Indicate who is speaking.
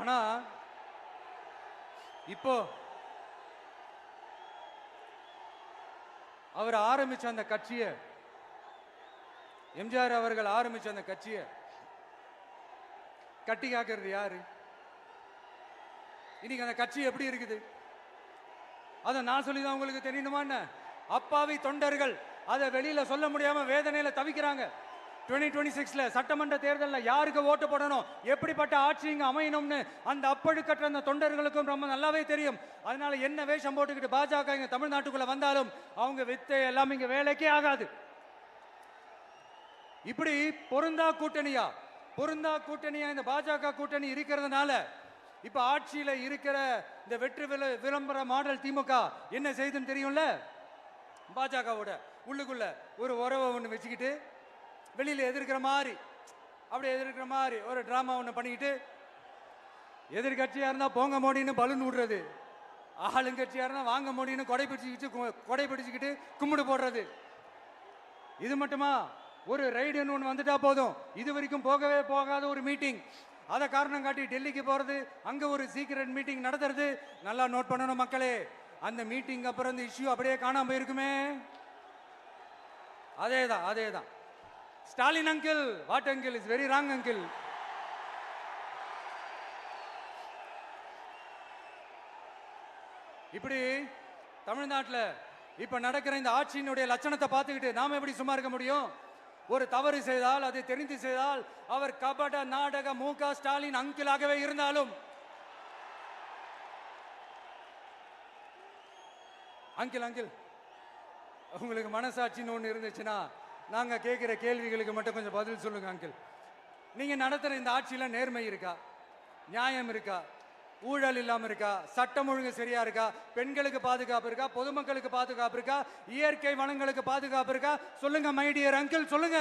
Speaker 1: ஆனா இப்போ அவர் ஆரம்பிச்ச அந்த கட்சியை, எம்ஜிஆர் அவர்கள் ஆரம்பிச்ச அந்த கட்சியை கட்டி காக்கிறது யாரு? இன்னைக்கு அந்த கட்சி எப்படி இருக்குது? அதை நான் சொல்லிதான் உங்களுக்கு தெரியணுமா என்ன? அப்பாவி தொண்டர்கள் அதை வெளியில சொல்ல முடியாம வேதனையில தவிக்கிறாங்க. 2026 சட்டமன்ற தேர்தலில் யாருக்கு ஓட்டு போடணும், எப்படிப்பட்ட ஆட்சி இங்க அமையணும்னு அந்த அப்பழுக்கற்ற அந்த தொண்டர்களுக்கும் ரொம்ப நல்லாவே தெரியும். அதனால என்ன வேஷம் போட்டுக்கிட்டு பாஜக இங்க தமிழ்நாட்டுக்குள்ள வந்தாலும் அவங்க வித்தை எல்லாம் இங்க வேலைக்கே ஆகாது. இப்படி பொருந்தா கூட்டணியா இந்த பாஜக கூட்டணி இருக்கிறதுனால இப்ப ஆட்சியில இருக்கிற இந்த வெற்றி விளம்பர மாடல் திமுக என்ன செய்யுதுன்னு தெரியும்ல? பாஜகவோட உள்ளுக்குள்ள ஒரு உறவை ஒன்று வச்சுக்கிட்டு வெளியில எதிர்க்கிற மாதிரி ஒரு டிராமா ஒன்று பண்ணிக்கிட்டு, எதிர்கட்சியா இருந்தா போங்க மோடின்னு பலூன் விடுறது, ஆளுங்கட்சியா இருந்தா வாங்க மோடின்னு கொடை பிடிச்சுக்கிட்டு கும்பிடு போடுறது. இது மட்டுமா? ஒரு ரைடுன்னு ஒன்று வந்துட்டா போதும், இது வரைக்கும் போகவே போகாத ஒரு மீட்டிங், அதை காரணம் காட்டி டெல்லிக்கு போறது, அங்க ஒரு சீக்கிரட் மீட்டிங் நடத்துறது. நல்லா நோட் பண்ணணும் மக்களே, அந்த மீட்டிங் அப்புறம் இந்த இஷ்யூ அப்படியே காணாம போயிருக்குமே. அதேதான் Stalin uncle, what uncle is very wrong uncle. இப்படி தமிழ்நாட்டில் இப்ப நடக்கிற இந்த ஆட்சியினுடைய லட்சணத்தை பார்த்துக்கிட்டு நாம எப்படி சும்மா இருக்க முடியும்? ஒரு தவறு செய்தால், அதை தெரிந்து செய்தால், அவர் கபட நாடக மு.க. ஸ்டாலின் அங்கிளாகவே இருந்தாலும், அங்கிள் உங்களுக்கு மனசாட்சின்னு ஒன்று இருந்துச்சுன்னா நாங்க கேட்கிற கேள்விகளுக்கு மட்டும் கொஞ்சம் பதில் சொல்லுங்க அங்கிள். நீங்க நடத்துற இந்த ஆட்சியில நேர்மை இருக்கா? நியாயம் இருக்கா? ஊழல் இல்லாம இருக்கா? சட்டம் ஒழுங்கு சரியா இருக்கா? பெண்களுக்கு பாதுகாப்பு இருக்கா? பொதுமக்களுக்கு பாதுகாப்பு இருக்கா? இயற்கை வளங்களுக்கு பாதுகாப்பு இருக்கா? சொல்லுங்க மை டியர் அங்கிள், சொல்லுங்க.